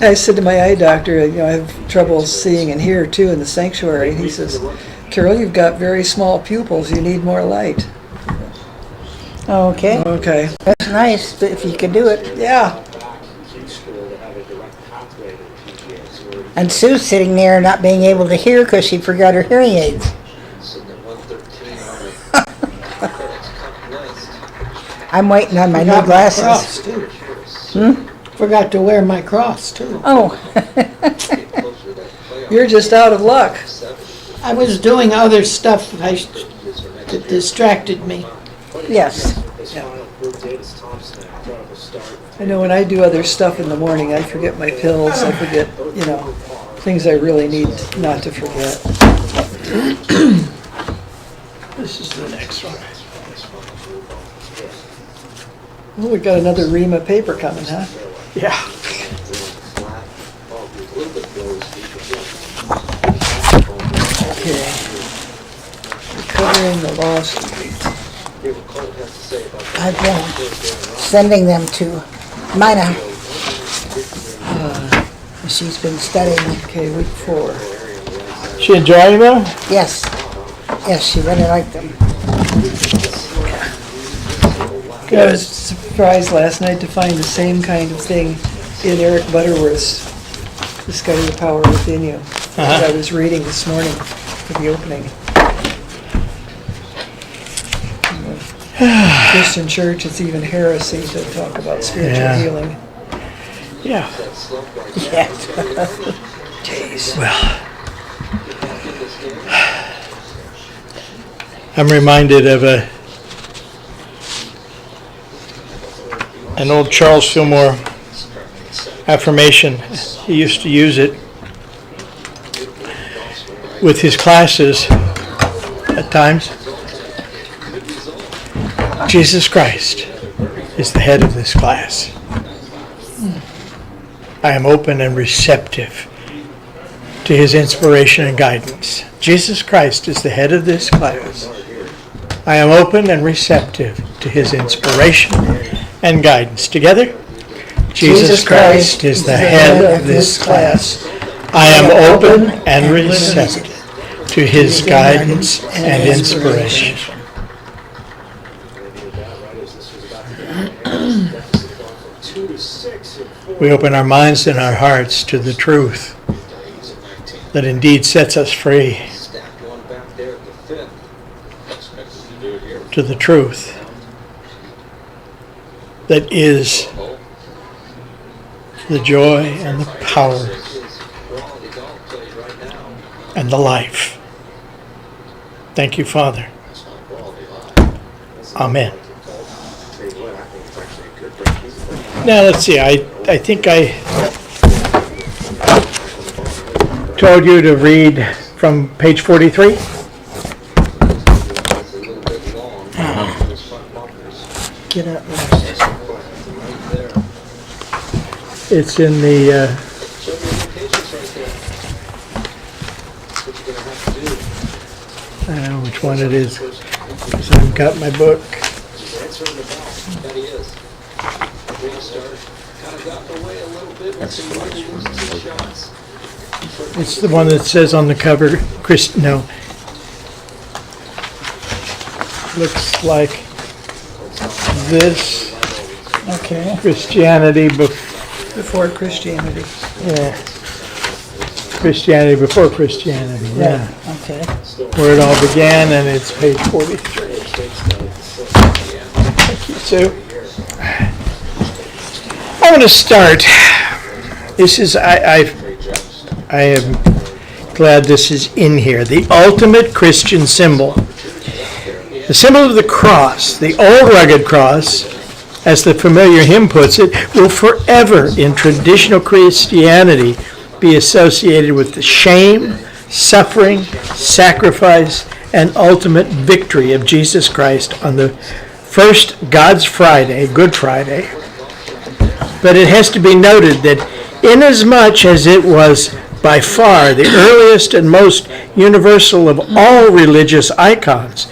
I said to my eye doctor, I have trouble seeing and hear too in the sanctuary. He says, Carol, you've got very small pupils. You need more light. Okay. Okay. That's nice if you can do it. Yeah. And Sue's sitting there not being able to hear because she forgot her hearing aids. I'm waiting on my new glasses. Cross, too. Forgot to wear my cross, too. Oh. You're just out of luck. I was doing other stuff that distracted me. Yes. I know when I do other stuff in the morning, I forget my pills. I forget, things I really need not to forget. This is the next one. Oh, we got another ream of paper coming, huh? Yeah. Okay. Recovering the lost. I've been sending them to Mina. She's been studying. Okay, week 4. She enjoying them? Yes. Yes, she really liked them. I was surprised last night to find the same kind of thing in Eric Butterworth's Discover the Power Within You that I was reading this morning for the opening. In the Christian church, it's even heresy to talk about spiritual healing. Yeah. Yes. Jeez. Well, I'm reminded of an old Charles Fillmore affirmation. He used to use it with his classes at times. Jesus Christ is the head of this class. I am open and receptive to his inspiration and guidance. Jesus Christ is the head of this class. I am open and receptive to his inspiration and guidance. Together, Jesus Christ is the head of this class. I am open and receptive to his guidance and inspiration. We open our minds and our hearts to the truth that indeed sets us free, to the truth that is the joy and the power and the life. Thank you, Father. Amen. Now let's see, I think I told you to read from page 43. Get up. It's in the I don't know which one it is, because I've got my book. It's the one that says on the cover, no. Looks like this. Okay. Christianity Before Christianity. yeah. Christianity before Christianity, yeah. Okay. Where it all began, and it's page 43. Thank you, Sue. I want to start. This is, I am glad this is in here. The ultimate Christian symbol. The symbol of the cross, the old rugged cross, as the familiar hymn puts it, will forever in traditional Christianity be associated with the shame, suffering, sacrifice, and ultimate victory of Jesus Christ on the first God's Friday, Good Friday. But it has to be noted that inasmuch as it was by far the earliest and most universal of all religious icons,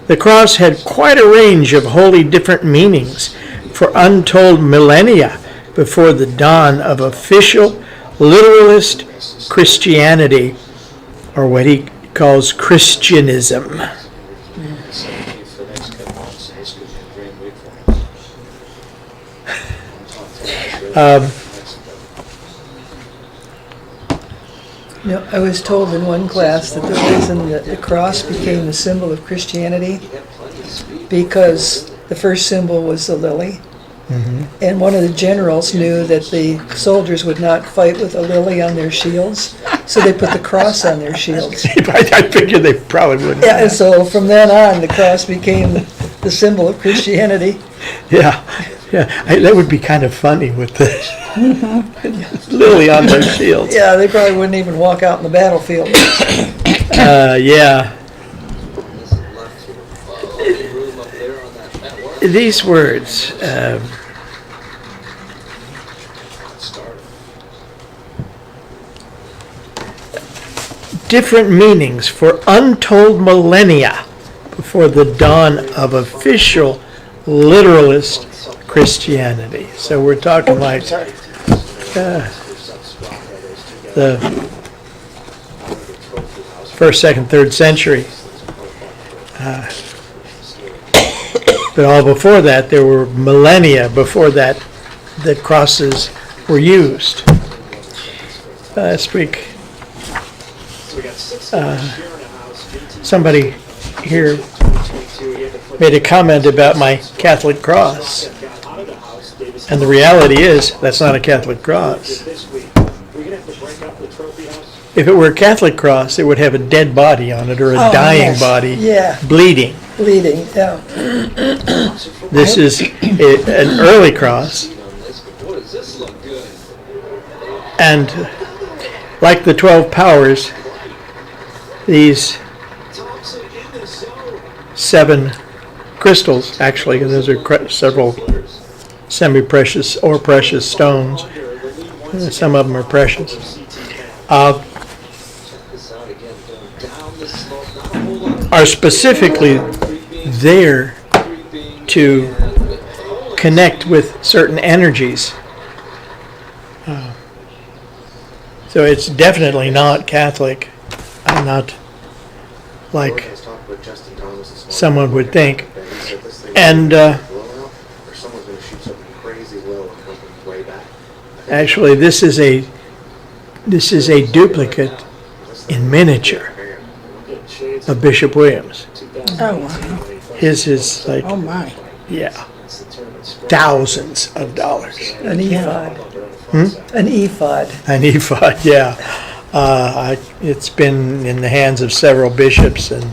the cross had quite a range of wholly different meanings for untold millennia before the dawn of official literalist Christianity, or what he calls Christianism. I was told in one class that the reason that the cross became the symbol of Christianity because the first symbol was the lily. And one of the generals knew that the soldiers would not fight with a lily on their shields, so they put the cross on their shields. I figured they probably wouldn't. Yeah, and so from then on, the cross became the symbol of Christianity. Yeah. That would be kind of funny with the lily on their shields. Yeah, they probably wouldn't even walk out in the battlefield. Yeah. These words, different meanings for untold millennia before the dawn of official literalist Christianity. So we're talking like the first, second, third century. But all before that, there were millennia before that crosses were used. Last week, somebody here made a comment about my Catholic cross. And the reality is, that's not a Catholic cross. If it were a Catholic cross, it would have a dead body on it or a dying body, bleeding. Bleeding, yeah. This is an early cross. And like the 12 powers, these 7 crystals, actually, and those are several semi-precious or precious stones. Some of them are precious. Are specifically there to connect with certain energies. So it's definitely not Catholic. Not like someone would think. And actually, this is a duplicate in miniature of Bishop Williams. Oh, wow. His is like, Oh, my. yeah, thousands of dollars. An ephod. An ephod. An ephod, yeah. It's been in the hands of several bishops, and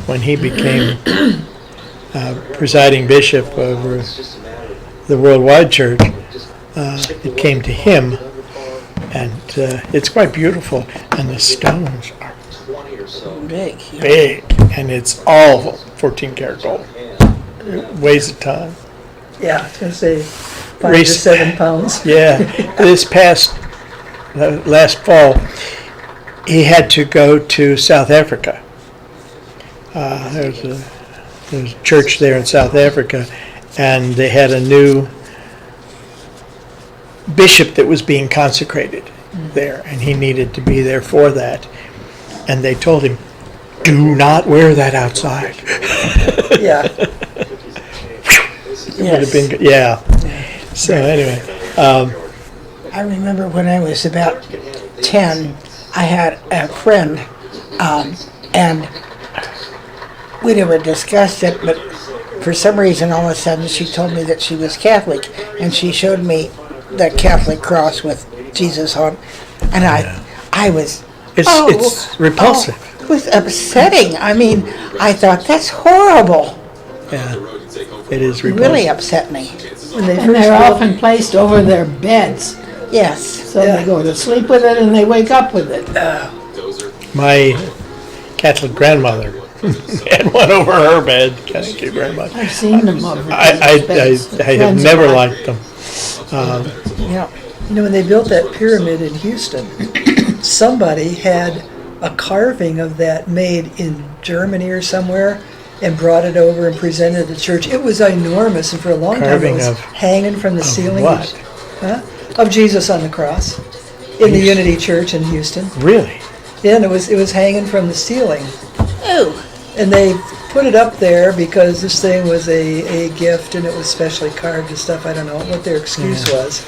when he became presiding bishop over the worldwide church, it came to him, and it's quite beautiful. And the stones are Big. big, and it's all 14 karat gold. It weighs a ton. Yeah, I was going to say 5 to Race- 7 pounds. Yeah, this past last fall, he had to go to South Africa. There's a church there in South Africa, and they had a new bishop that was being consecrated there, and he needed to be there for that. And they told him, "Do not wear that outside." Yeah. It would have been good. Yeah. So anyway, I remember when I was about 10, I had a friend, and we never discussed it, but for some reason, all of a sudden, she told me that she was Catholic, and she showed me the Catholic cross with Jesus on, and I was, it's repulsive. it was upsetting. I mean, I thought, that's horrible. Yeah, it is It repulsive. really upset me. When they And first they're built- often placed over their beds, Yes. so they go to sleep with it and they wake up with it. My Catholic grandmother had one over her bed. Thank you very much. I've seen them over I beds. have Friends of never mine. liked them. Yeah. when they built that pyramid in Houston, somebody had a carving of that made in Germany or somewhere and brought it over and presented it to the church. It was enormous, and for a long time it Carving was of- hanging from the ceiling. What? Huh? Of Jesus on the cross. in the Unity Church in Houston. Really? Yeah, and it was hanging from the ceiling. Oh, And they put it up there because this thing was a gift and it was specially carved and stuff. I don't know what their excuse was.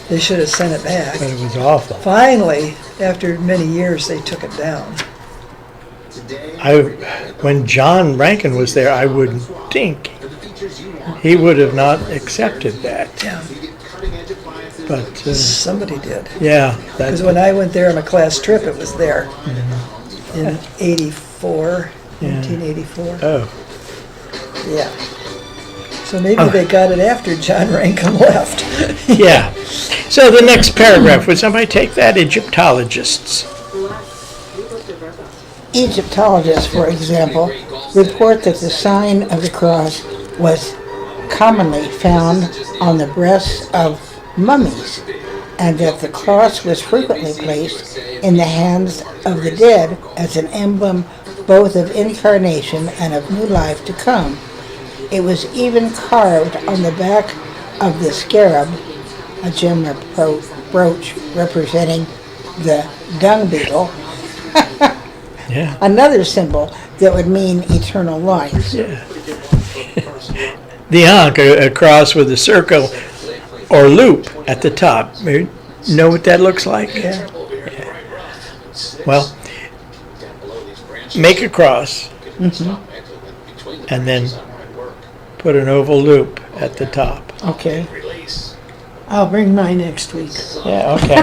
They should have sent it back. But it was awful. Finally, after many years, they took it down. When John Rankin was there, I would think he would have not accepted that. Yeah, But, somebody did. yeah, Because that, when I went there on a class trip, it was there in 84, Yeah. 1984. oh, Yeah. So maybe they got it after John Rankin left. yeah. So the next paragraph, would somebody take that? Egyptologists. Egyptologists, for example, report that the sign of the cross was commonly found on the breasts of mummies, and that the cross was frequently placed in the hands of the dead as an emblem both of incarnation and of new life to come. It was even carved on the back of the scarab, a gem or brooch representing the dung beetle, Yeah. another symbol that would mean eternal life. The Ankh, a cross with a circle or loop at the top. You know what that looks like? Yeah. Well, make a cross and then put an oval loop at the top. Okay. I'll bring mine next week. Yeah, okay.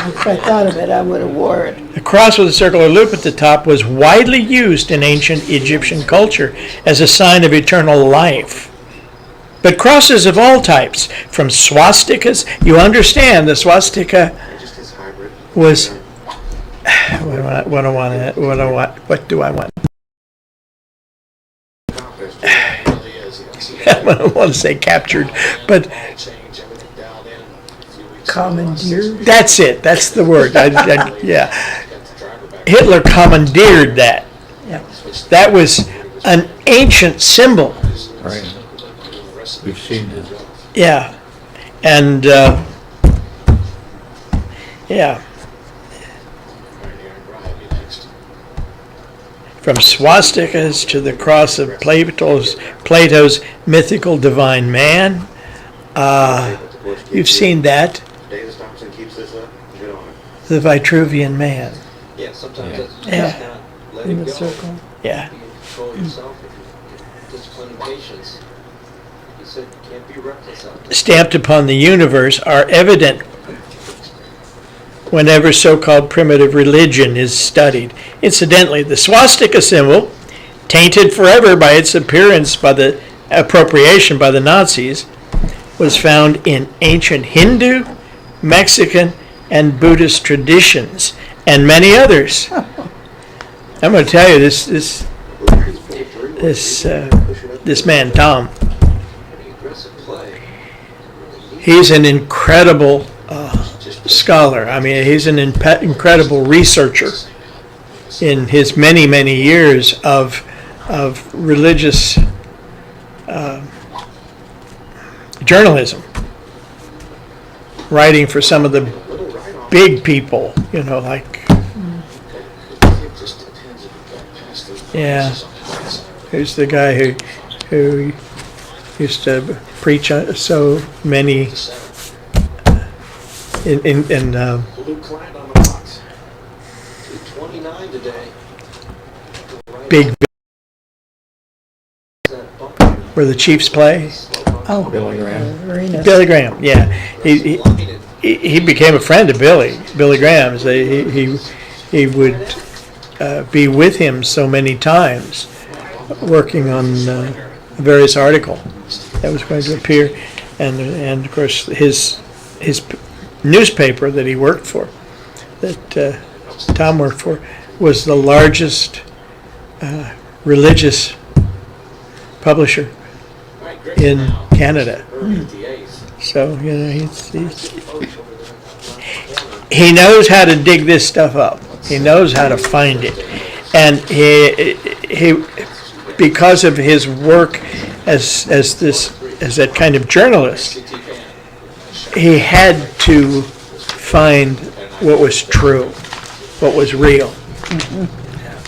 If I thought of it, I would have wore it. A cross with a circular loop at the top was widely used in ancient Egyptian culture as a sign of eternal life. But crosses of all types, from swastikas, you understand the swastika was, what do I want? I don't want to say captured, but Commandeered. that's it. That's the word. Yeah. Hitler commandeered that. Yeah. That was an ancient symbol. Right. We've seen that. Yeah. And, yeah. From swastikas to the cross of Plato's mythical divine man. You've seen that. Davis Thompson keeps this up, good on it. The Vitruvian man. Yeah, sometimes Yeah. that's Yeah. just not let In it the go. circle. Yeah. You control yourself and discipline patience. He said you can't be reckless out there. Stamped upon the universe are evident whenever so-called primitive religion is studied. Incidentally, the swastika symbol, tainted forever by its appearance by the appropriation by the Nazis, was found in ancient Hindu, Mexican, and Buddhist traditions, and many others. I'm going to tell you, this man Tom, he's an incredible scholar. I mean, he's an incredible researcher in his many, many years of religious journalism, writing for some of the big people, you know, like, yeah, who's the guy who used to preach so many in Luke Klein on the box. 229 today. big where the Chiefs play. Oh, Billy Graham. Arenas. Billy Graham, yeah, he became a friend of Billy Graham's. He would be with him so many times, working on a various article that was going to appear, and of course his newspaper that he worked for, that Tom worked for, was the largest religious publisher in Canada. So, you know, he knows how to dig this stuff up. He knows how to find it. And he because of his work as that kind of journalist, he had to find what was true, what was real.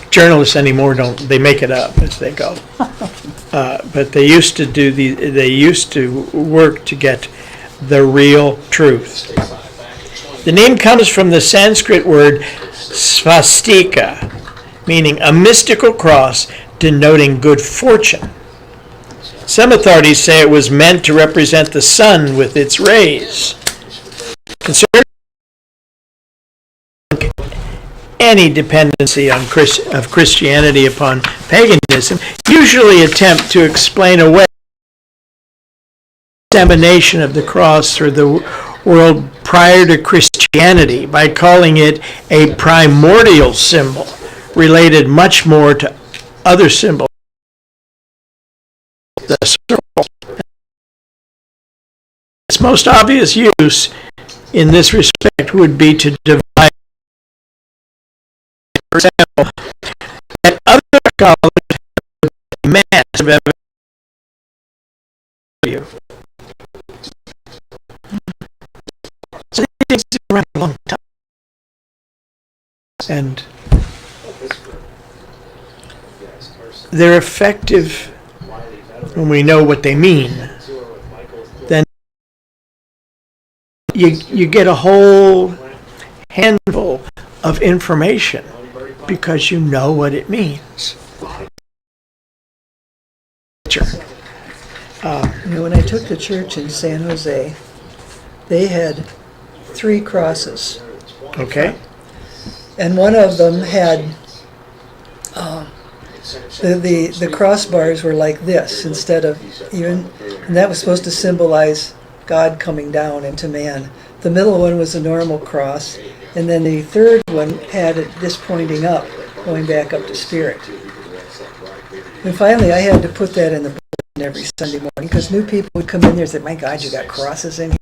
Journalists anymore they make it up as they go. But they used to they used to work to get the real truth. The name comes from the Sanskrit word svastika, meaning a mystical cross denoting good fortune. Some authorities say it was meant to represent the sun with its rays. Concerning any dependency of Christianity upon paganism, usually attempt to explain away the dissemination of the cross through the world prior to Christianity by calling it a primordial symbol, related much more to other symbols. The circle. Its most obvious use in this respect would be to divide, for example, that other scholars have massive evidence for you. So these things have been around a long time. And they're effective when we know what they mean. Then you get a whole handful of information because you know what it means. When I took the church in San Jose, they had 3 crosses. Okay? And one of them had the crossbars were like this instead of even, and that was supposed to symbolize God coming down into man. The middle one was a normal cross, and then the third one had this pointing up, going back up to spirit. And finally, I had to put that in the bulletin every Sunday morning because new people would come in there and say, "My God, you got crosses in here."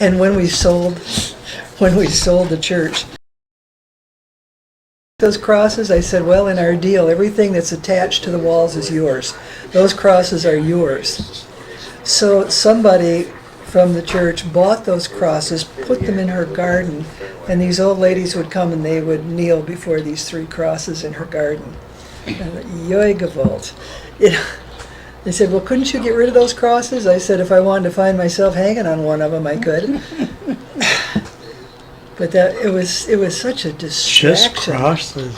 And when we sold the church, those crosses, I said, well, in our deal, everything that's attached to the walls is yours. Those crosses are yours. So somebody from the church bought those crosses, put them in her garden, and these old ladies would come and they would kneel before these 3 crosses in her garden. Yoy gewalt. They said, well, couldn't you get rid of those crosses? I said, if I wanted to find myself hanging on one of them, I could. But it was such a distraction. Just crosses.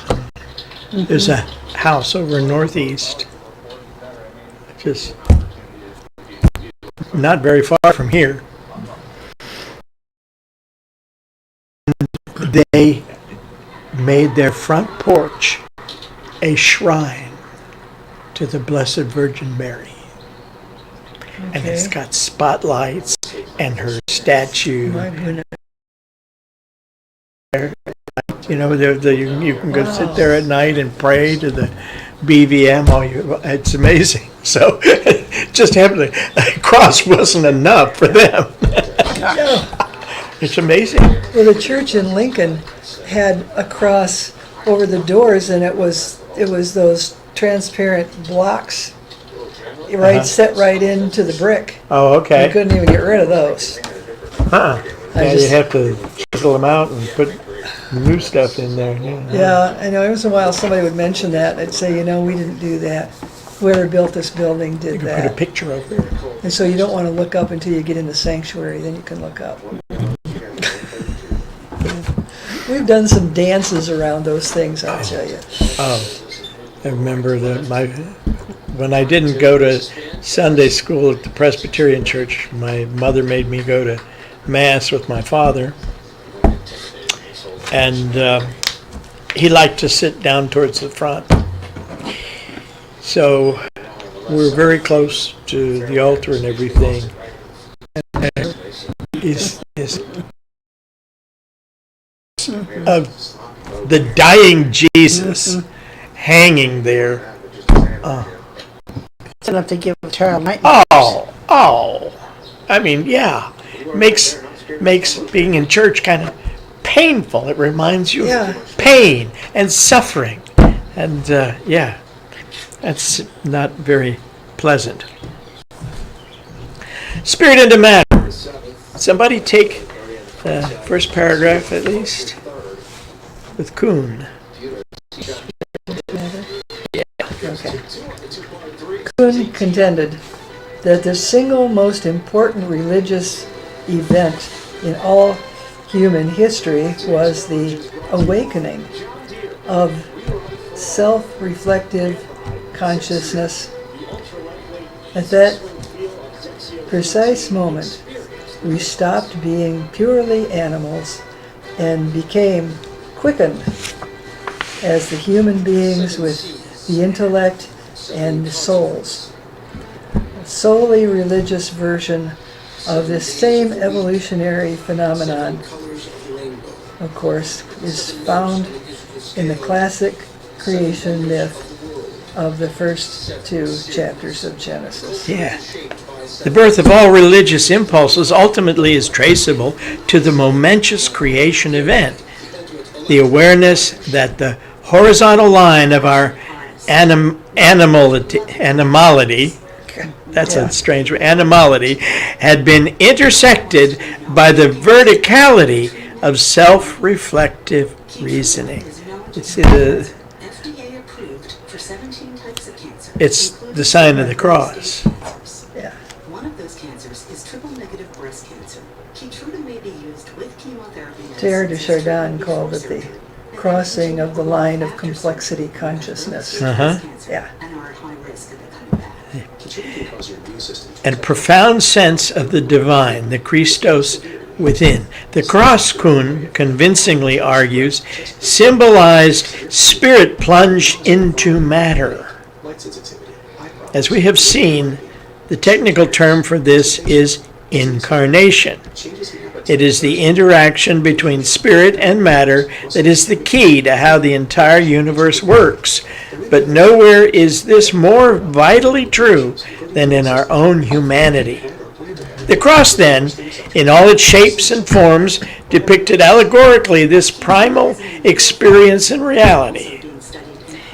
There's a house over northeast, just not very far from here. They made their front porch a shrine to the Blessed Virgin Mary. And it's got spotlights and her statue. My goodness. You know, you can go sit there at night and pray to the BVM. It's amazing. So just having a cross wasn't enough for them. It's amazing. Well, the church in Lincoln had a cross over the doors, and it was those transparent blocks, set right into the brick. Oh, okay. You couldn't even get rid of those. Yeah, you have to chisel them out and put new stuff in there. Yeah, I know. Every once in a while somebody would mention that. I'd say, we didn't do that. Whoever built this building did You can that. put a picture over it. And so you don't want to look up until you get in the sanctuary, then you can look up. We've done some dances around those things, I'll tell you. Oh, I remember when I didn't go to Sunday school at the Presbyterian church, my mother made me go to Mass with my father. And he liked to sit down towards the front. So we're very close to the altar and everything. And is of the dying Jesus hanging there. It's enough to give a child nightmares. Oh. I mean, yeah. Makes being in church kind of painful. It reminds you of pain and suffering. And that's not very pleasant. Spirit into matter. Somebody take the first paragraph at least, with Kuhn. Kuhn contended that the single most important religious event in all human history was the awakening of self-reflective consciousness. At that precise moment, we stopped being purely animals and became quickened as the human beings with the intellect and souls. A solely religious version of this same evolutionary phenomenon, of course, is found in the classic creation myth of the first two chapters of Genesis. Yeah. The birth of all religious impulses ultimately is traceable to the momentous creation event. The awareness that the horizontal line of our animality, that's a strange word, animality, had been intersected by the verticality of self-reflective reasoning. It's it's the sign of the cross. Yeah. One of those cancers is triple-negative breast cancer. Keytruda may be used with chemotherapy. Teilhard de Chardin called it the crossing of the line of complexity consciousness. Yeah. And are at high risk of becoming bad. And a profound sense of the divine, the Christos within. The cross, Kuhn convincingly argues, symbolized spirit plunge into matter. As we have seen, the technical term for this is incarnation. It is the interaction between spirit and matter that is the key to how the entire universe works. But nowhere is this more vitally true than in our own humanity. The cross, then, in all its shapes and forms, depicted allegorically this primal experience and reality.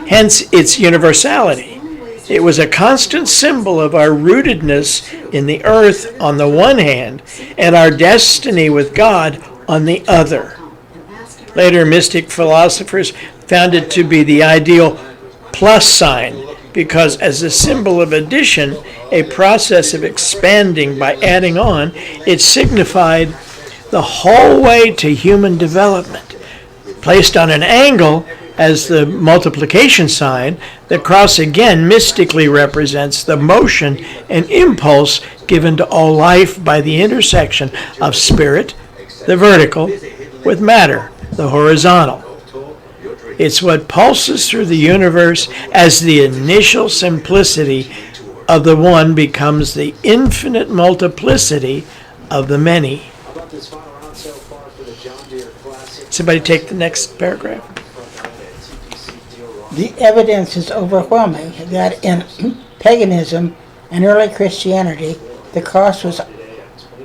Hence its universality. It was a constant symbol of our rootedness in the earth on the one hand, and our destiny with God on the other. Later, mystic philosophers found it to be the ideal plus sign, because as a symbol of addition, a process of expanding by adding on, it signified the whole way to human development. Placed on an angle as the multiplication sign, the cross again mystically represents the motion and impulse given to all life by the intersection of spirit, the vertical, with matter, the horizontal. It's what pulses through the universe as the initial simplicity of the one becomes the infinite multiplicity of the many. Somebody take the next paragraph. The evidence is overwhelming that in paganism and early Christianity, the cross was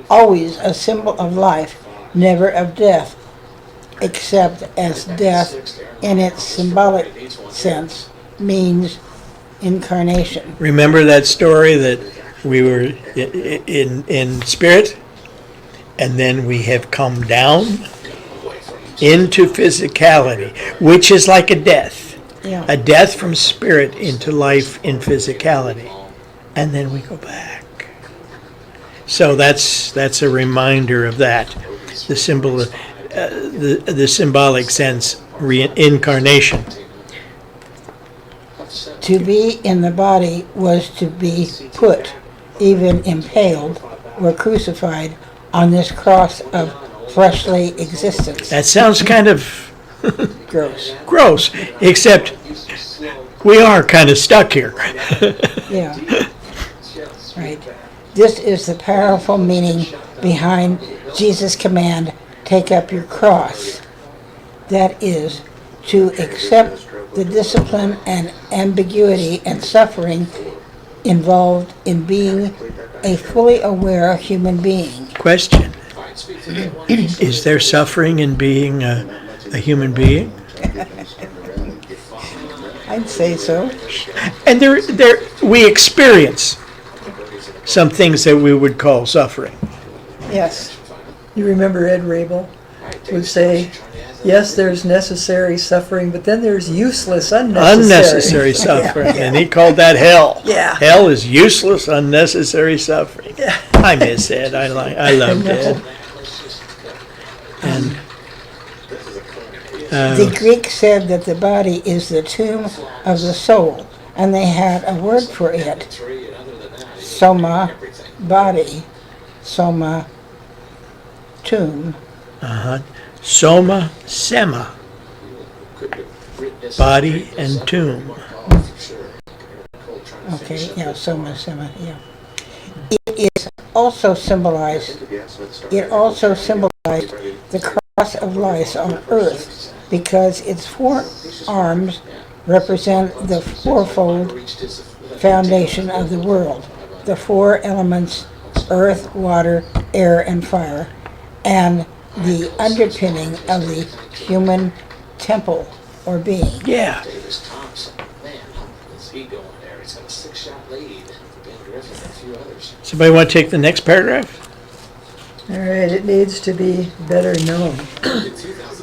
always a symbol of life, never of death, except as death in its symbolic sense means incarnation. Remember that story that we were in spirit, and then we have come down into physicality, which is like a death. Yeah. A death from spirit into life in physicality. And then we go back. So that's a reminder of that. The symbol, the symbolic sense, reincarnation. To be in the body was to be put, even impaled or crucified on this cross of fleshly existence. That sounds kind of Gross. except we are kind of stuck here. Yeah. Right. This is the powerful meaning behind Jesus' command, take up your cross. That is, to accept the discipline and ambiguity and suffering involved in being a fully aware human being. Question. Is there suffering in being a human being? I'd say so. And there we experience some things that we would call suffering. Yes. You remember Ed Rabel would say, yes, there's necessary suffering, but then there's useless, Unnecessary suffering, and he called that hell. Yeah. Hell is useless, unnecessary suffering. Yeah. I miss Ed. I loved Ed. And The Greeks said that the body is the tomb of the soul, and they had a word for it. Soma, body. Soma, tomb. Soma, Sema, body and tomb. Okay, yeah, Soma, Sema, yeah. It is also symbolized, it also symbolized the cross of life on earth because its four arms represent the fourfold foundation of the world, the four elements, earth, water, air, and fire, and the underpinning of the human temple or being. Yeah. Davis Thompson, man, how's he going there? He's got a 6-shot lead. Ben Griffin and a few others. Somebody want to take the next paragraph? All right, it needs to be better known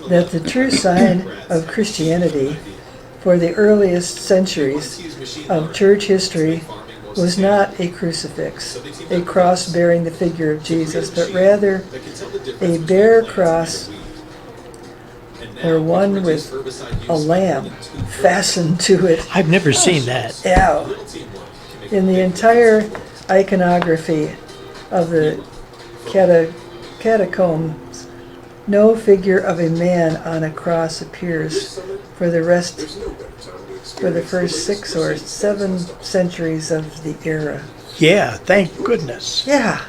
that the true sign of Christianity for the earliest centuries of church history was not a crucifix, a cross bearing the figure of Jesus, but rather a bare cross or one with a lamb fastened to it. I've never seen that. Yeah. In the entire iconography of the catacombs, no figure of a man on a cross appears for the first 6 or 7 centuries of the era. Yeah, thank goodness. Yeah.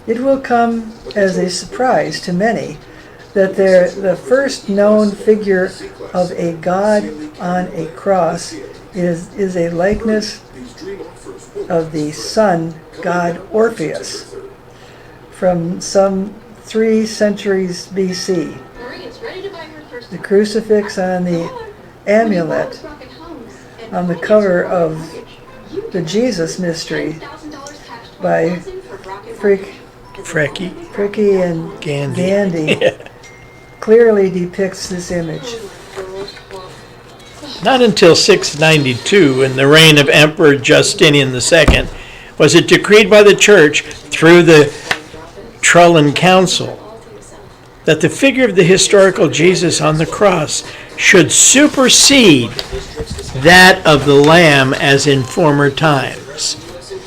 It will come as a surprise to many that the first known figure of a god on a cross is a likeness of the sun god Orpheus from some 3 centuries BC. The crucifix on the amulet on the cover of the Jesus Mystery by Fricke and Gandhi clearly depicts this image. Not until 692, in the reign of Emperor Justinian II, was it decreed by the Church through the Trullan Council that the figure of the historical Jesus on the cross should supersede that of the Lamb as in former times.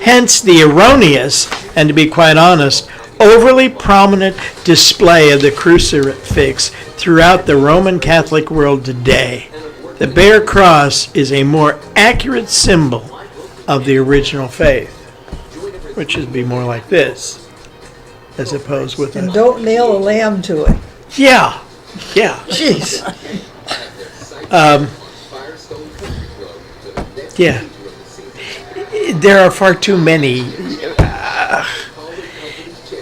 Hence the erroneous, and to be quite honest, overly prominent display of the crucifix throughout the Roman Catholic world today. The bare cross is a more accurate symbol of the original faith, which should be more like this, as opposed with And don't nail a lamb to it. Yeah. Jeez. Yeah. There are far too many.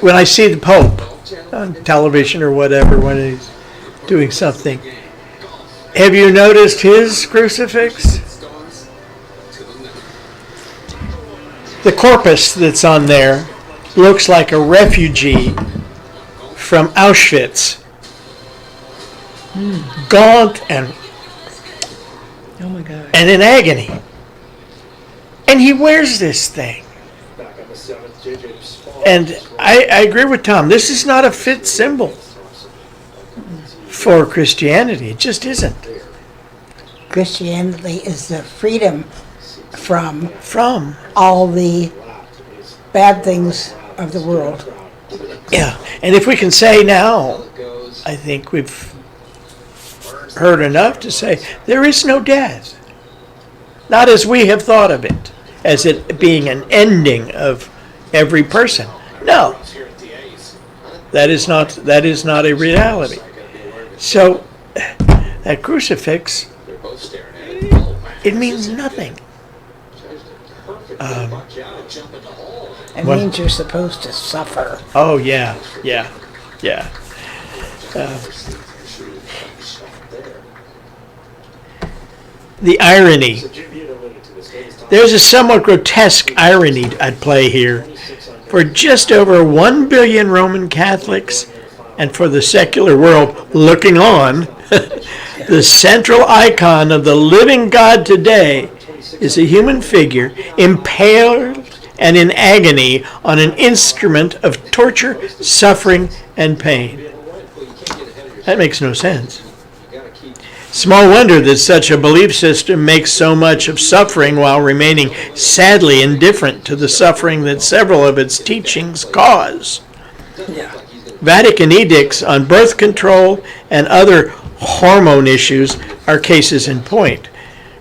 When I see the Pope on television or whatever, when he's doing something, have you noticed his crucifix? The corpus that's on there looks like a refugee from Auschwitz. Gaunt and Oh my God. and in agony. And he wears this thing. And I agree with Tom. This is not a fit symbol for Christianity. It just isn't. Christianity is the freedom from From. all the bad things of the world. Yeah. And if we can say now, I think we've heard enough to say there is no death. Not as we have thought of it, as it being an ending of every person. No. That is not a reality. So that crucifix, it means nothing. It Well- means you're supposed to suffer. Oh yeah. The irony. There's a somewhat grotesque irony at play here. For just over 1 billion Roman Catholics and for the secular world looking on, the central icon of the living God today is a human figure impaled and in agony on an instrument of torture, suffering, and pain. That makes no sense. Small wonder that such a belief system makes so much of suffering while remaining sadly indifferent to the suffering that several of its teachings cause. Vatican edicts on birth control and other hormone issues are cases in point.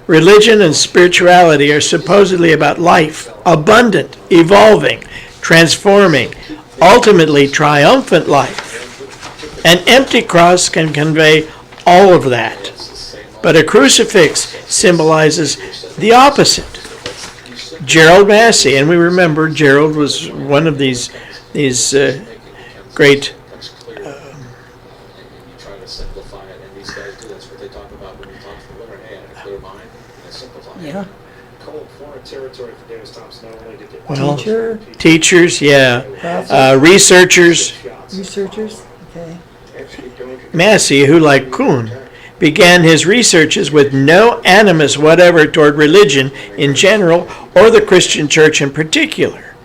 Religion and spirituality are supposedly about life, abundant, evolving, transforming, ultimately triumphant life. An empty cross can convey all of that. But a crucifix symbolizes the opposite. Gerald Massey, and we remember Gerald was one of these great Yeah. well, Teacher, teachers, prophet, researchers. researchers, okay. Massey, who like Kuhn, began his researches with no animus whatever toward religion in general or the Christian church in particular,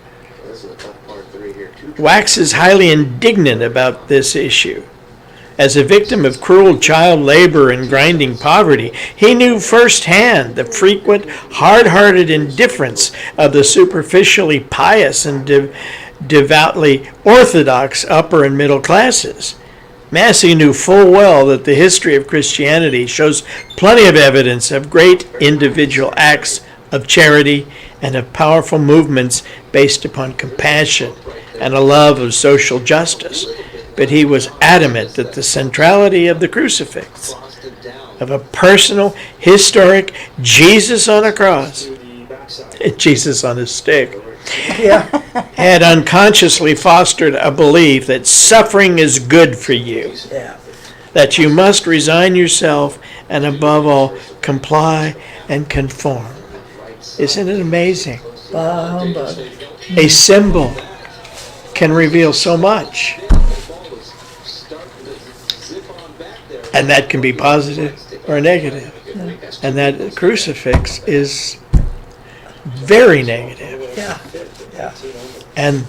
waxes highly indignant about this issue. As a victim of cruel child labor and grinding poverty, he knew firsthand the frequent, hard-hearted indifference of the superficially pious and devoutly orthodox upper and middle classes. Massey knew full well that the history of Christianity shows plenty of evidence of great individual acts of charity and of powerful movements based upon compassion and a love of social justice. But he was adamant that the centrality of the crucifix, of a personal, historic Jesus on a cross, Jesus on a stick, had unconsciously fostered a belief that suffering is good for you, that you must resign yourself and above all comply and conform. Isn't it amazing? Bah humbug. A symbol can reveal so much. And that can be positive or negative. And that crucifix is very negative. Yeah, yeah. And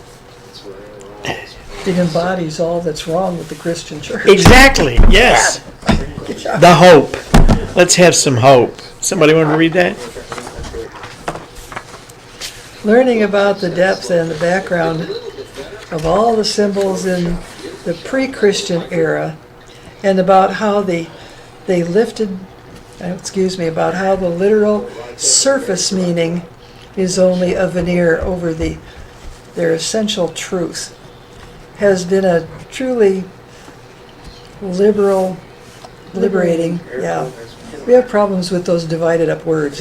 It embodies all that's wrong with the Christian church. exactly, yes. The hope. Let's have some hope. Somebody want to read that? Learning about the depth and the background of all the symbols in the pre-Christian era, and about how about how the literal surface meaning is only a veneer over their essential truth, has been a truly liberating, yeah. We have problems with those divided up words.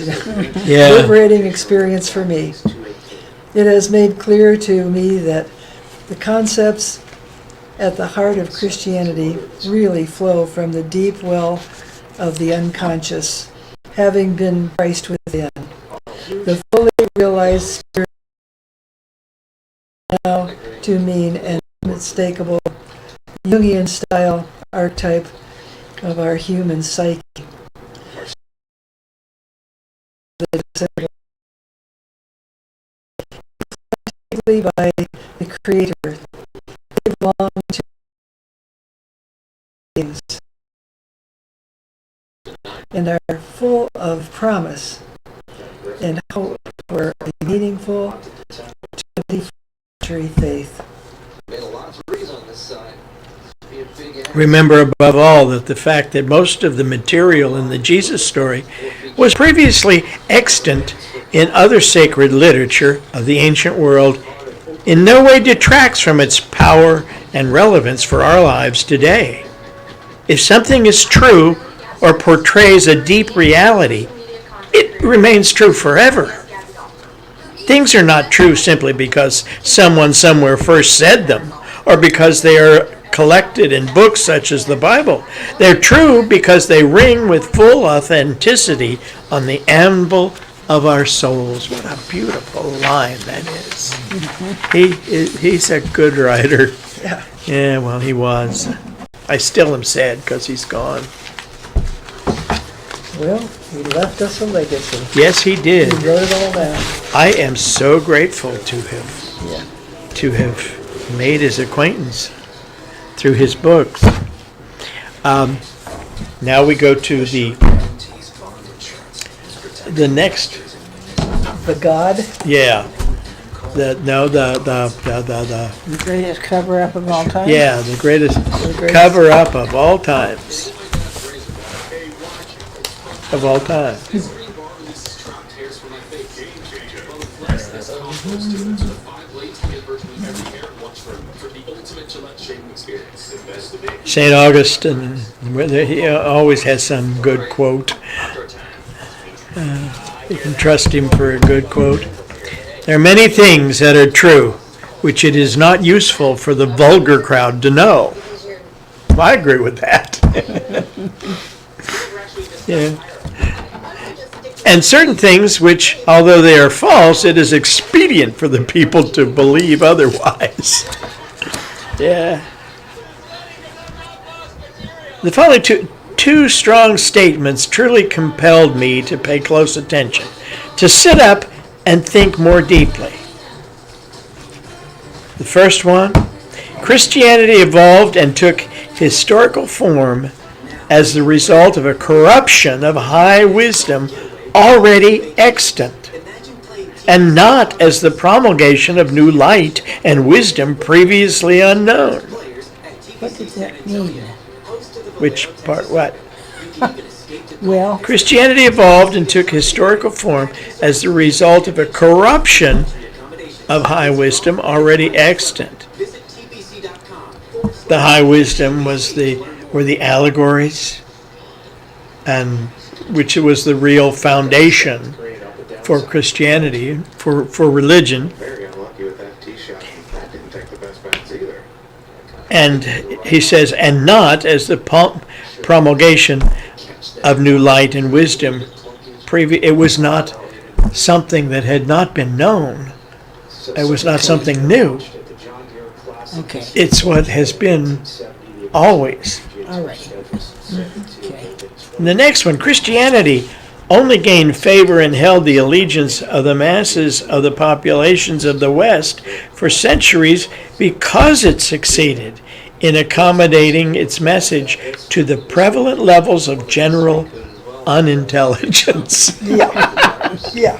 Yeah. Liberating experience for me. It has made clear to me that the concepts at the heart of Christianity really flow from the deep well of the unconscious, having been Christ within. The fully realized spirit now to mean an unmistakable Jungian style archetype of our human psyche. By the Creator, they belong to things and are full of promise and hope for a meaningful 21st century faith. Remember above all that the fact that most of the material in the Jesus story was previously extant in other sacred literature of the ancient world in no way detracts from its power and relevance for our lives today. If something is true or portrays a deep reality, it remains true forever. Things are not true simply because someone somewhere first said them, or because they are collected in books such as the Bible. They're true because they ring with full authenticity on the anvil of our souls. What a beautiful line that is. He's a good writer. Yeah. Yeah, well, he was. I still am sad because he's gone. Well, he left us a legacy. Yes, he did. He wrote it all down. I am so grateful to him Yeah. to have made his acquaintance through his books. Now we go to the next. The God. Yeah. The The greatest cover-up of all time? yeah, the greatest greatest- cover-up of all times. Of all time. St. Augustine, he always has some good quote. You can trust him for a good quote. There are many things that are true, which it is not useful for the vulgar crowd to know. Well, I agree with that. Yeah. And certain things which, although they are false, it is expedient for the people to believe otherwise. Yeah. The following two strong statements truly compelled me to pay close attention, to sit up and think more deeply. The first one, Christianity evolved and took historical form as the result of a corruption of high wisdom already extant, and not as the promulgation of new light and wisdom previously unknown. What does that mean? Which part, what? Well, Christianity evolved and took historical form as the result of a corruption of high wisdom already extant. The high wisdom were the allegories, and which was the real foundation for Christianity, for religion. Very unlucky with that tee shot. That didn't take the best bats either. And he says, and not as the promulgation of new light and wisdom. It was not something that had not been known. It was not something new. okay, It's what has been always. all right. Okay. And the next one, Christianity only gained favor and held the allegiance of the masses of the populations of the West for centuries because it succeeded in accommodating its message to the prevalent levels of general unintelligence. Yeah.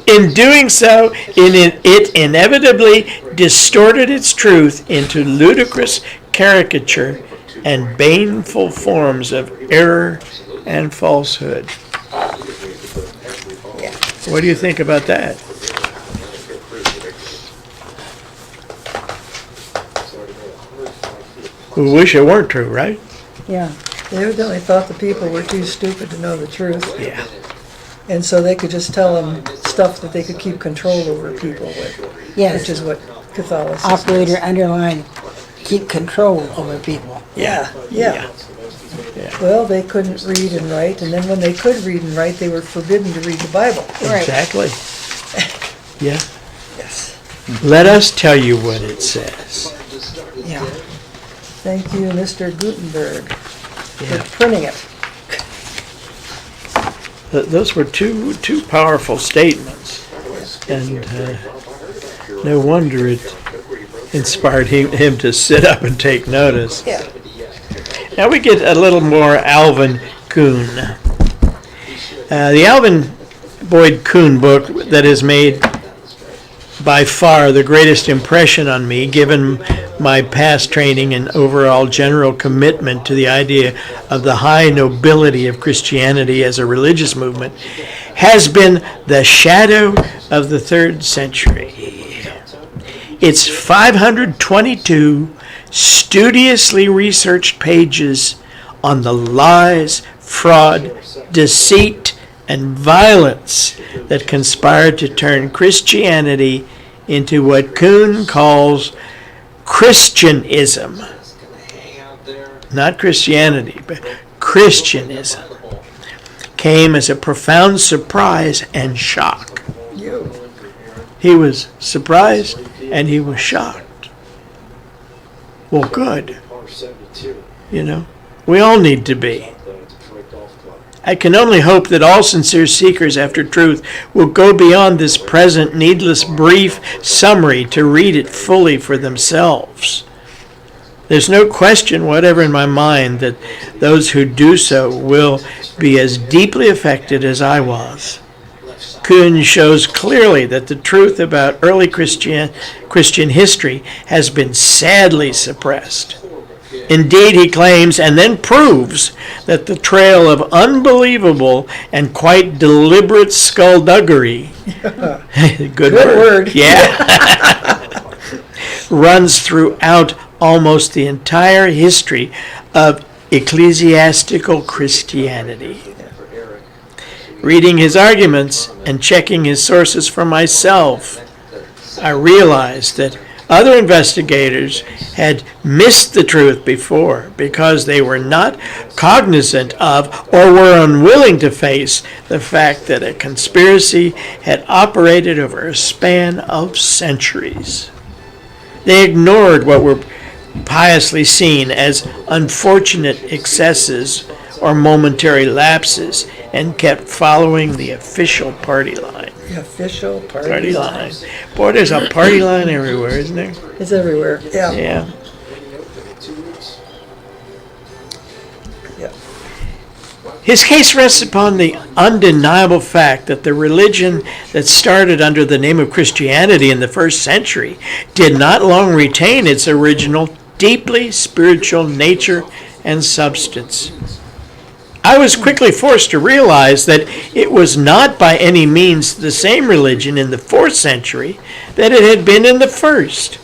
In doing so, it inevitably distorted its truth into ludicrous caricature and baneful forms of error and falsehood. What do you think about that? We wish it weren't true, right? Yeah. They evidently thought the people were too stupid to know the truth. Yeah. And so they could just tell them stuff that they could keep control over people with, which Yes. is what Catholicism Operator is. underline, keep control over people. Yeah. Well, they couldn't read and write, and then when they could read and write, they were forbidden to read the Bible. Right. Exactly. Yeah. Yes. Let us tell you what it says. Yeah. Thank you, Mr. Gutenberg, Yeah. for printing it. Those were two powerful statements, and no wonder it inspired him to sit up and take notice. Yeah. Now we get a little more Alvin Kuhn. The Alvin Boyd Kuhn book that has made by far the greatest impression on me, given my past training and overall general commitment to the idea of the high nobility of Christianity as a religious movement, has been The Shadow of the Third Century. Its 522 studiously researched pages on the lies, fraud, deceit, and violence that conspired to turn Christianity into what Kuhn calls Christianism. Not Christianity, but Christianism. came as a profound surprise and shock. You. He was surprised and he was shocked. Well, good. Par 72, You know, we all need to be. the Detroit Golf Club. I can only hope that all sincere seekers after truth will go beyond this present needless brief summary to read it fully for themselves. There's no question whatever in my mind that those who do so will be as deeply affected as I was. Kuhn shows clearly that the truth about early Christian history has been sadly suppressed. Indeed, he claims and then proves that the trail of unbelievable and quite deliberate skullduggery, good word, yeah, runs throughout almost the entire history of ecclesiastical Christianity. Reading his arguments and checking his sources for myself, I realized that other investigators had missed the truth before because they were not cognizant of or were unwilling to face the fact that a conspiracy had operated over a span of centuries. They ignored what were piously seen as unfortunate excesses or momentary lapses and kept following the official party line. The official party Party line. line. Boy, there's a party line everywhere, isn't there? It's everywhere. Yeah. Yeah. Yeah. His case rests upon the undeniable fact that the religion that started under the name of Christianity in the first century did not long retain its original, deeply spiritual nature and substance. I was quickly forced to realize that it was not by any means the same religion in the 4th century that it had been in the 1st.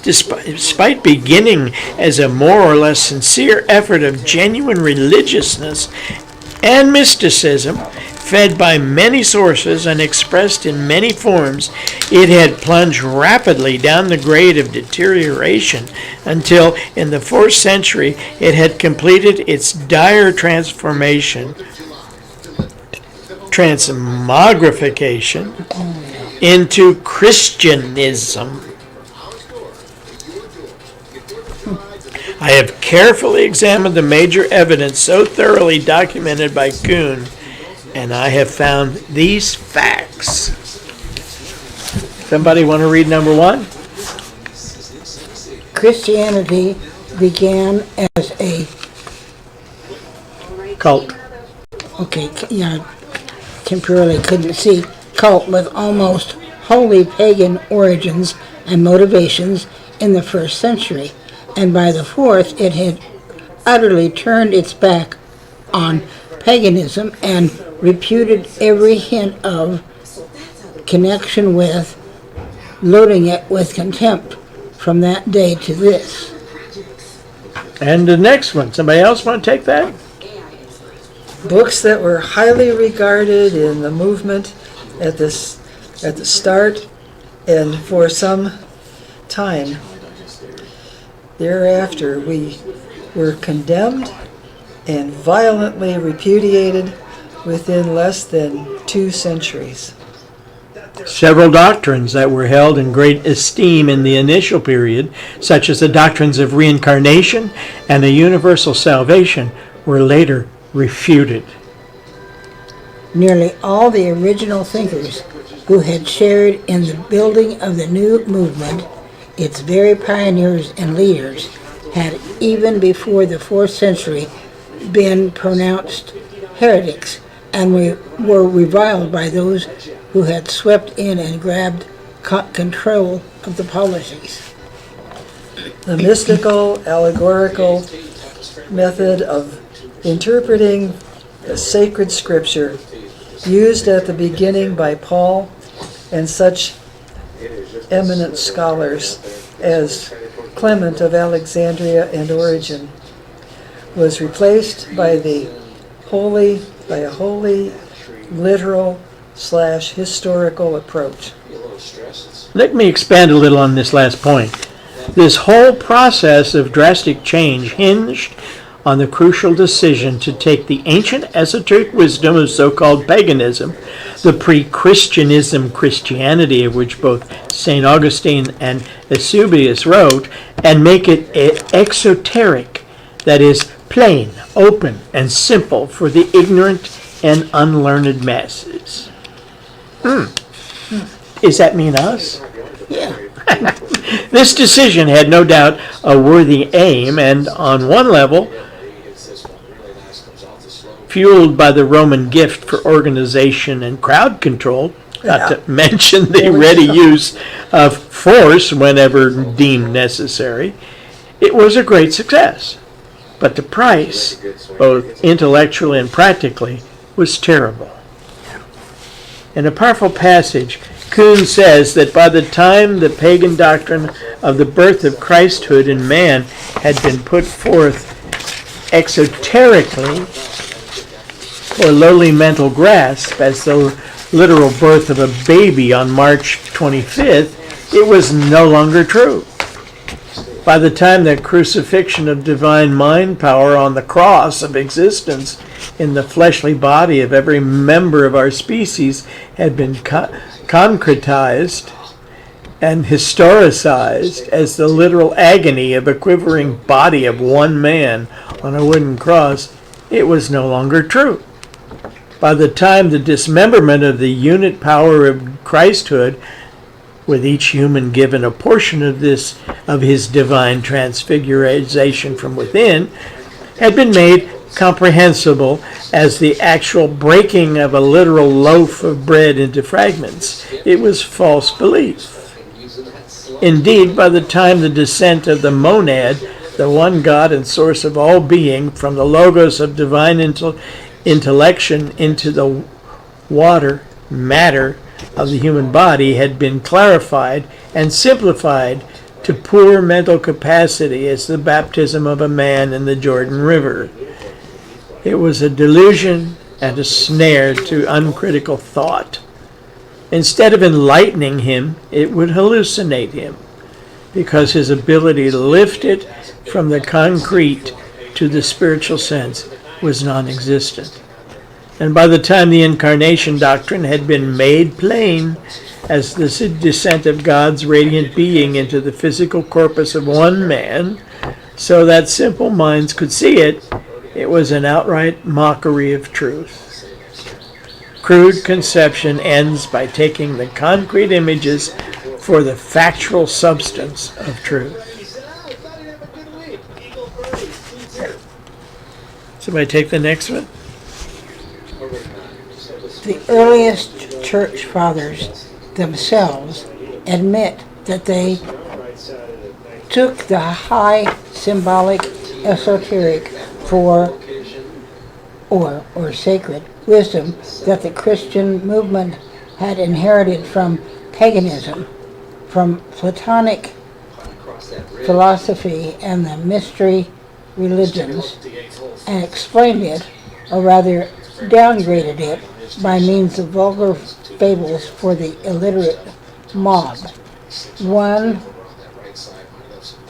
Despite beginning as a more or less sincere effort of genuine religiousness and mysticism, fed by many sources and expressed in many forms, it had plunged rapidly down the grade of deterioration until in the 4th century it had completed its dire transformation, transmogrification, into Christianism. I have carefully examined the major evidence so thoroughly documented by Kuhn, and I have found these facts. Somebody want to read number 1? Christianity began as a, Cult. temporarily couldn't see, cult with almost wholly pagan origins and motivations in the 1st century. And by the 4th, it had utterly turned its back on paganism and reputed every hint of connection with, loading it with contempt from that day to this. And the next one. Somebody else want to take that? Books that were highly regarded in the movement at the start and for some time thereafter, we were condemned and violently repudiated within less than 2 centuries. Several doctrines that were held in great esteem in the initial period, such as the doctrines of reincarnation and a universal salvation, were later refuted. Nearly all the original thinkers who had shared in the building of the new movement, its very pioneers and leaders, had even before the 4th century been pronounced heretics and were reviled by those who had swept in and grabbed control of the policies. The mystical, allegorical method of interpreting the sacred scripture used at the beginning by Paul and such eminent scholars as Clement of Alexandria and Origen was replaced by a wholly literal / historical approach. Let me expand a little on this last point. This whole process of drastic change hinged on the crucial decision to take the ancient esoteric wisdom of so-called paganism, the pre-Christianism Christianity of which both St. Augustine and Eusebius wrote, and make it exoteric, that is, plain, open, and simple for the ignorant and unlearned masses. Does that mean us? Yeah. This decision had no doubt a worthy aim, and on one level, fueled by the Roman gift for organization and crowd control, not to mention the ready use of force whenever deemed necessary, it was a great success. But the price, both intellectually and practically, was terrible. In a powerful passage, Kuhn says that by the time the pagan doctrine of the birth of Christhood in man had been put forth exoterically for lowly mental grasp as the literal birth of a baby on March 25th, it was no longer true. By the time the crucifixion of divine mind power on the cross of existence in the fleshly body of every member of our species had been concretized and historicized as the literal agony of a quivering body of one man on a wooden cross, it was no longer true. By the time the dismemberment of the unit power of Christhood, with each human given a portion of his divine transfiguration from within, had been made comprehensible as the actual breaking of a literal loaf of bread into fragments, it was false belief. Indeed, by the time the descent of the monad, the one God and source of all being, from the logos of divine intellection into the matter of the human body had been clarified and simplified to poor mental capacity as the baptism of a man in the Jordan River. It was a delusion and a snare to uncritical thought. Instead of enlightening him, it would hallucinate him, because his ability to lift it from the concrete to the spiritual sense was non-existent. And by the time the incarnation doctrine had been made plain as the descent of God's radiant being into the physical corpus of one man, so that simple minds could see it, it was an outright mockery of truth. Crude conception ends by taking the concrete images for the factual substance of truth. Somebody take the next one. The earliest church fathers themselves admit that they took the high symbolic, esoteric, or sacred wisdom that the Christian movement had inherited from paganism, from Platonic philosophy and the mystery religions, and explained it, or rather downgraded it, by means of vulgar fables for the illiterate mob. One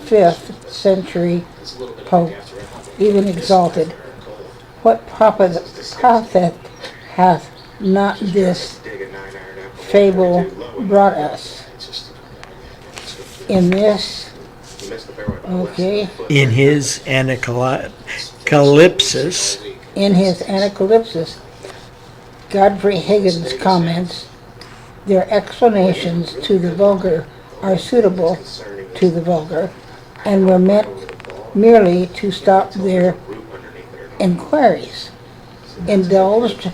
5th century pope even exalted, "What prophet hath not this fable brought us?" In his Anacalypsis, Godfrey Higgins comments, "Their explanations to the vulgar are suitable to the vulgar, and were meant merely to stop their inquiries." Indulged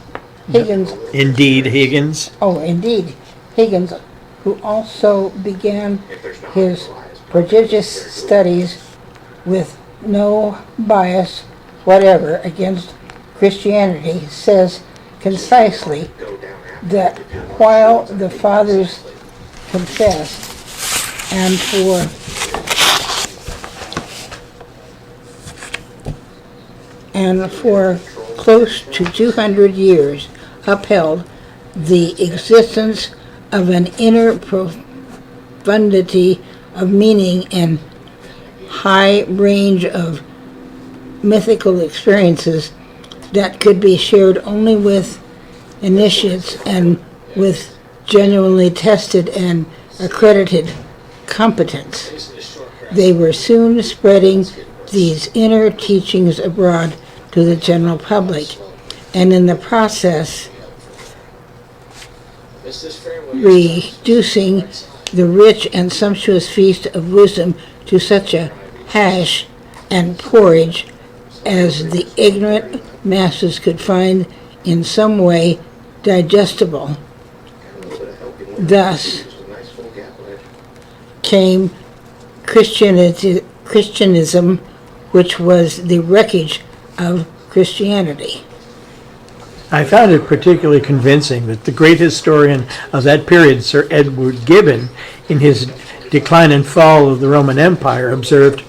Higgins. Indeed, Higgins. Indeed, Higgins, who also began his prodigious studies with no bias whatever against Christianity, says concisely that while the fathers confessed and for close to 200 years upheld the existence of an inner profundity of meaning and high range of mythical experiences that could be shared only with initiates and with genuinely tested and accredited competence. They were soon spreading these inner teachings abroad to the general public, and in the process reducing the rich and sumptuous feast of wisdom to such a hash and porridge as the ignorant masses could find in some way digestible. Thus came Christianism, which was the wreckage of Christianity. I found it particularly convincing that the great historian of that period, Sir Edward Gibbon, in his Decline and Fall of the Roman Empire, observed,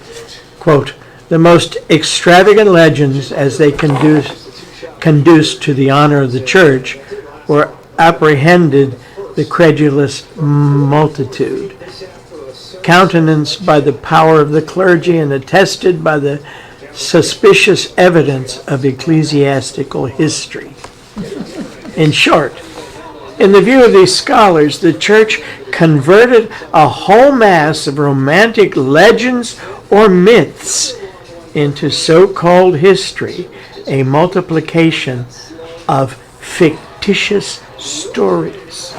quote, "The most extravagant legends, as they conduce to the honor of the church, or apprehended the credulous multitude, countenanced by the power of the clergy and attested by the suspicious evidence of ecclesiastical history." In short, in the view of these scholars, the church converted a whole mass of romantic legends or myths into so-called history, a multiplication of fictitious stories.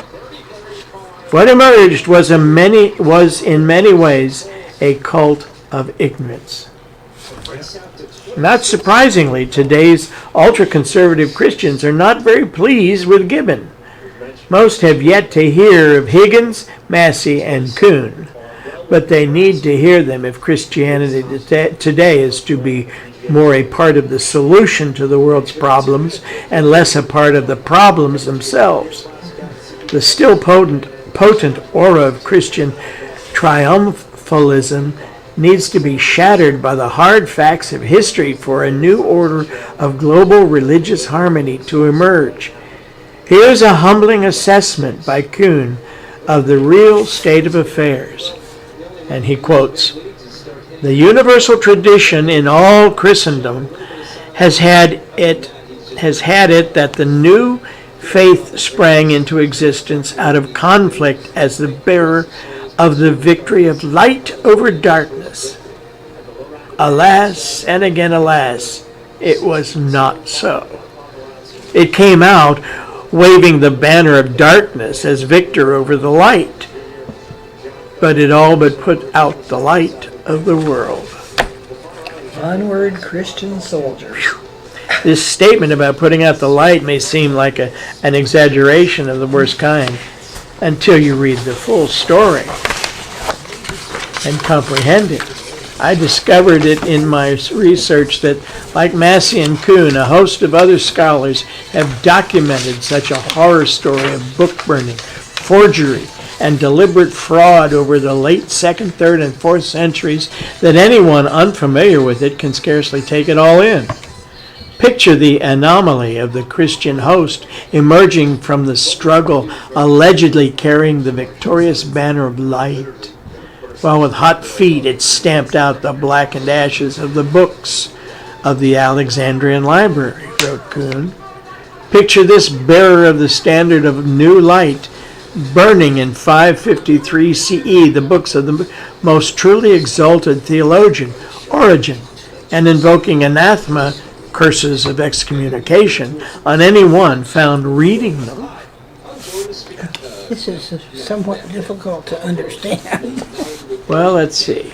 What emerged was in many ways a cult of ignorance. Not surprisingly, today's ultra-conservative Christians are not very pleased with Gibbon. Most have yet to hear of Higgins, Massey, and Kuhn, but they need to hear them if Christianity today is to be more a part of the solution to the world's problems and less a part of the problems themselves. The still potent aura of Christian triumphalism needs to be shattered by the hard facts of history for a new order of global religious harmony to emerge. Here's a humbling assessment by Kuhn of the real state of affairs. And he quotes, "The universal tradition in all Christendom has had it that the new faith sprang into existence out of conflict as the bearer of the victory of light over darkness. Alas, and again alas, it was not so. It came out waving the banner of darkness as victor over the light, but it all but put out the light of the world." Onward, Christian soldiers. This statement about putting out the light may seem like an exaggeration of the worst kind until you read the full story and comprehend it. I discovered it in my research that, like Massey and Kuhn, a host of other scholars have documented such a horror story of book burning, forgery, and deliberate fraud over the late 2nd, 3rd, and 4th centuries that anyone unfamiliar with it can scarcely take it all in. Picture the anomaly of the Christian host emerging from the struggle, allegedly carrying the victorious banner of light, while with hot feet it stamped out the blackened ashes of the books of the Alexandrian library, wrote Kuhn. Picture this bearer of the standard of new light burning in 553 CE the books of the most truly exalted theologian, Origen, and invoking anathema, curses of excommunication, on anyone found reading them. This is somewhat difficult to understand. Well, let's see.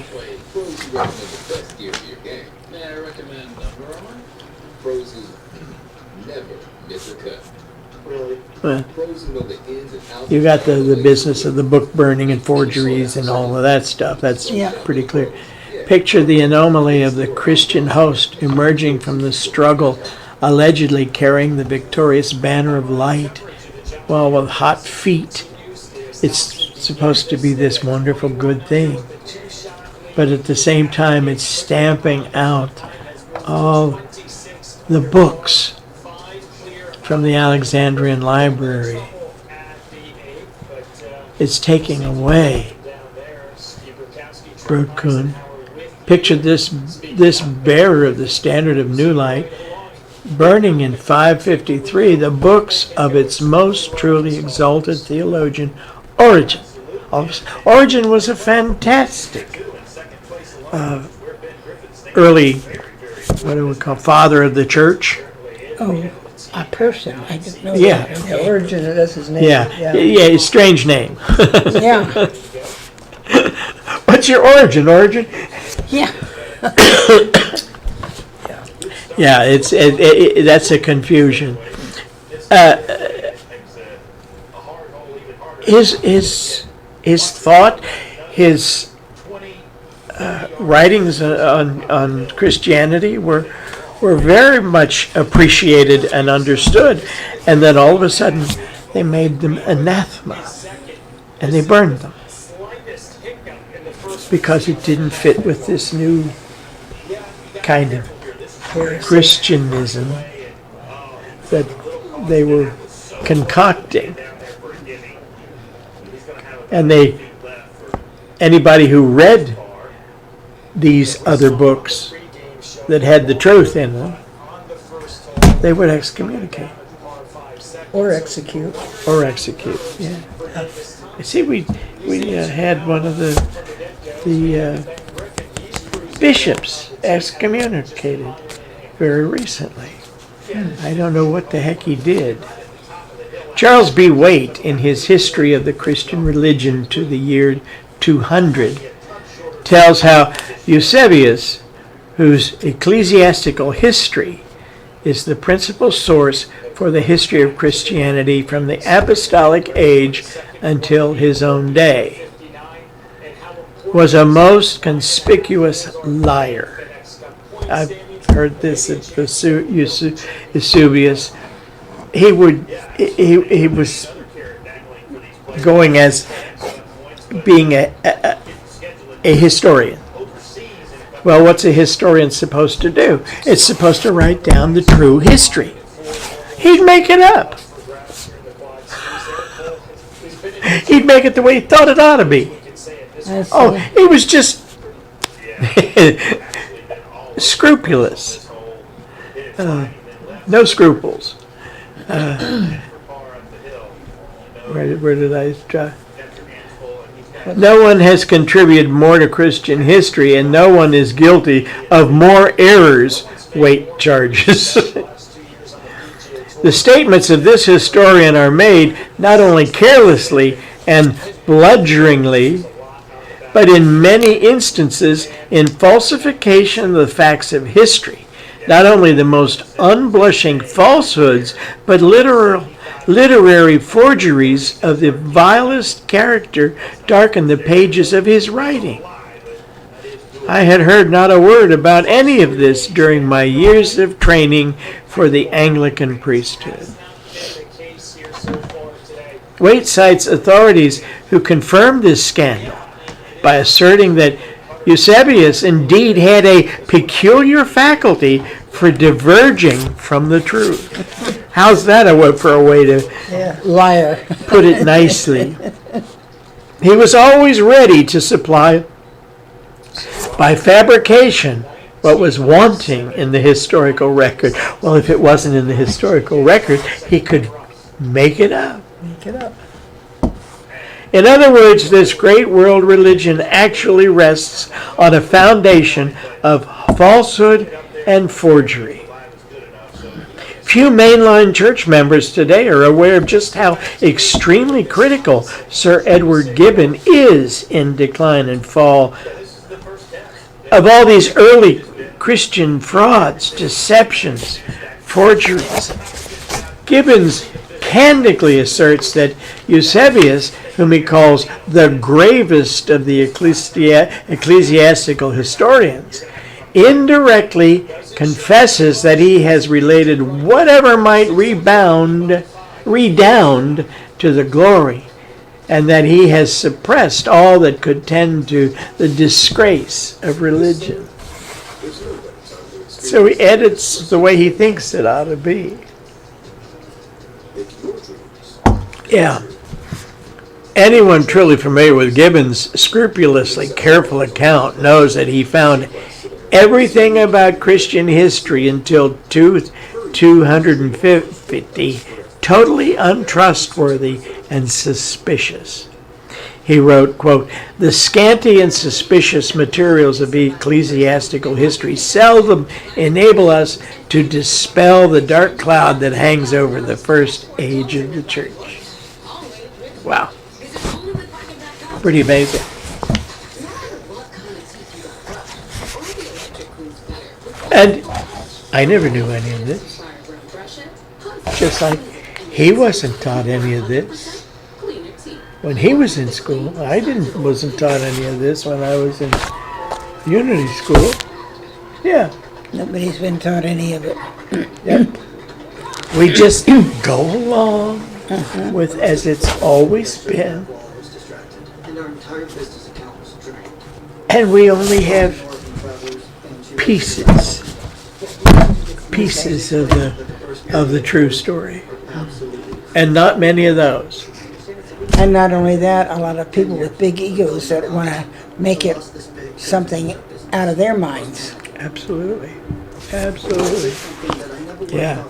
You got the business of the book burning and forgeries and all of that stuff. That's pretty clear. Picture the anomaly of the Christian host emerging from the struggle, allegedly carrying the victorious banner of light, while with hot feet. It's supposed to be this wonderful good thing, but at the same time it's stamping out all the books from the Alexandrian library. It's taking away, wrote Kuhn, Picture this bearer of the standard of new light burning in 553 the books of its most truly exalted theologian, Origen. Origen was a fantastic early, what do we call, father of the church. Oh, a person. I didn't know Yeah. that. Yeah, Origin, that's his name. Yeah, strange name. Yeah. What's your origin? Yeah. Yeah, that's a confusion. His thought, his writings on Christianity were very much appreciated and understood, and then all of a sudden they made them anathema and they burned them because it didn't fit with this new kind of Christianism that they were concocting. And anybody who read these other books that had the truth in them, they would excommunicate. Or execute. Or execute, yeah. See, we had one of the bishops excommunicated very recently. I don't know what the heck he did. Charles B. Waite, in his History of the Christian Religion to the year 200, tells how Eusebius, whose ecclesiastical history is the principal source for the history of Christianity from the apostolic age until his own day, was a most conspicuous liar. I've heard this at Eusebius. He was going as being a historian. Well, what's a historian supposed to do? It's supposed to write down the true history. He'd make it up. He'd make it the way he thought it ought to be. Oh, he was just scrupulous. No scruples. Where did I try? No one has contributed more to Christian history, and no one is guilty of more errors, Waite charges. The statements of this historian are made not only carelessly and bludgeoningly, but in many instances in falsification of the facts of history. Not only the most unblushing falsehoods, but literary forgeries of the vilest character darken the pages of his writing. I had heard not a word about any of this during my years of training for the Anglican priesthood. Waite cites authorities who confirmed this scandal by asserting that Eusebius indeed had a peculiar faculty for diverging from the truth. How's that for a way to Liar. put it nicely? He was always ready to supply by fabrication what was wanting in the historical record. Well, if it wasn't in the historical record, he could make it up. Make it up. In other words, this great world religion actually rests on a foundation of falsehood and forgery. Few mainline church members today are aware of just how extremely critical Sir Edward Gibbon is in Decline and Fall. Of all these early Christian frauds, deceptions, forgeries, Gibbons candidly asserts that Eusebius, whom he calls the gravest of the ecclesiastical historians, indirectly confesses that he has related whatever might redound to the glory, and that he has suppressed all that could tend to the disgrace of religion. So he edits the way he thinks it ought to be. Yeah. Anyone truly familiar with Gibbon's scrupulously careful account knows that he found everything about Christian history until 250 totally untrustworthy and suspicious. He wrote, quote, "The scanty and suspicious materials of ecclesiastical history seldom enable us to dispel the dark cloud that hangs over the first age of the church." Wow. Pretty amazing. And I never knew any of this. Just like he wasn't taught any of this when he was in school. I wasn't taught any of this when I was in Unity School. Yeah. Nobody's been taught any of it. Yep. We just go along with as it's always been. And our entire business account was drained. And we only have pieces of the true story. And not many of those. And not only that, a lot of people with big egos that want to make it something out of their minds. Absolutely. Absolutely. Yeah.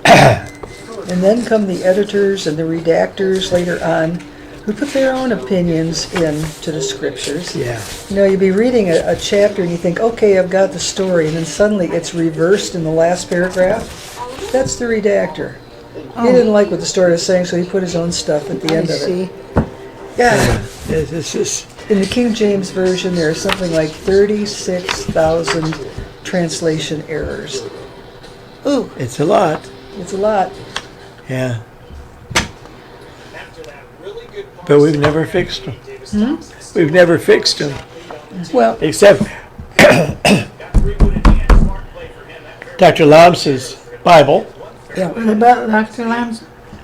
And then come the editors and the redactors later on who put their own opinions into the scriptures. Yeah. You know, you'd be reading a chapter and you think, okay, I've got the story, and then suddenly it's reversed in the last paragraph. That's the redactor. He didn't like what the story was saying, so he put his own stuff at the end of it. Yeah. This is In the King James Version, there are something like 36,000 translation errors. Ooh, it's a lot. It's a lot. Yeah. But we've never fixed them. We've never fixed them. well, Except Dr. Lambs's Bible. yeah. What about Dr. Lamb's?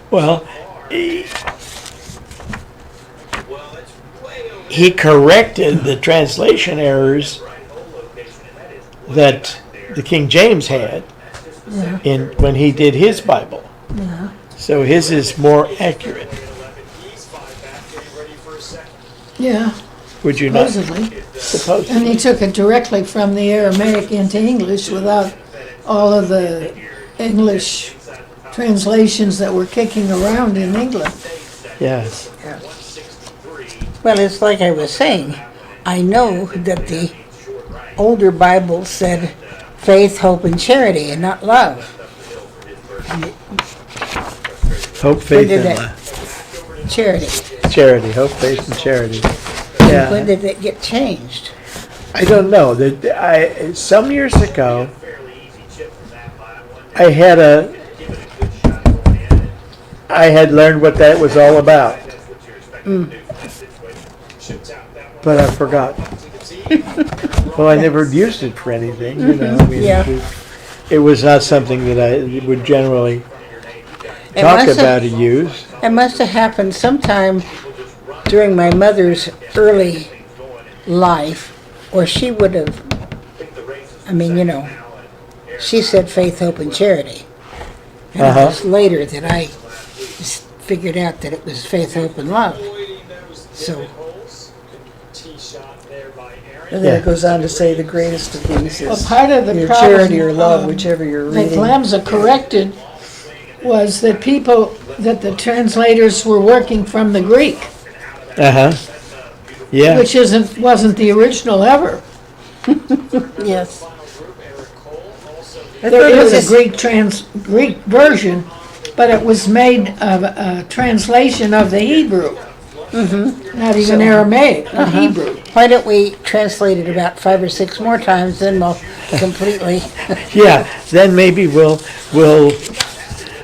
Well, he corrected the translation errors that the King James had in when he did his Bible. So his is more accurate. Yeah, Would you not supposedly. suppose? And he took it directly from the Aramaic into English without all of the English translations that were kicking around in England. Yes. Well, it's like I was saying. I know that the older Bible said faith, hope, and charity, and not love. Hope, When faith, did and that? Charity. charity. Hope, faith, and charity. When Yeah. did it get changed? I don't know. Some years ago, I had learned what that was all about. But I forgot. Well, I never used it for anything, you know. I mean, Yeah. it was not something that I would generally It talk must have- about or use. It must have happened sometime during my mother's early life, or she would have, I mean, you know, she said faith, hope, and charity. And it was later that I just figured out that it was faith, hope, and love. So, And then Yeah. it goes on to say the greatest of these Well, is part of the your problem, charity or love, whichever you're that reading. Lamb's corrected was that the translators were working from the Greek, Yeah. which wasn't the original ever. yes. I There thought it is a was- Greek version, but it was made of a translation of the Hebrew. Not even Aramaic, but Hebrew. Why don't we translate it about 5 or 6 more times, then we'll completely. Yeah, then maybe we'll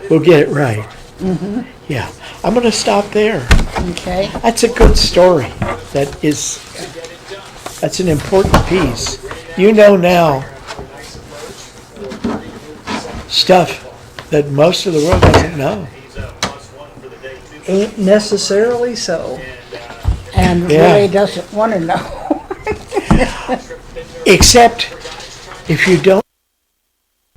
get it right. Yeah, I'm going to stop there. Okay. That's a good story. That's an important piece. You know now stuff that most of the world doesn't know. Ain't necessarily so. And Yeah. really doesn't want to know. Except if you don't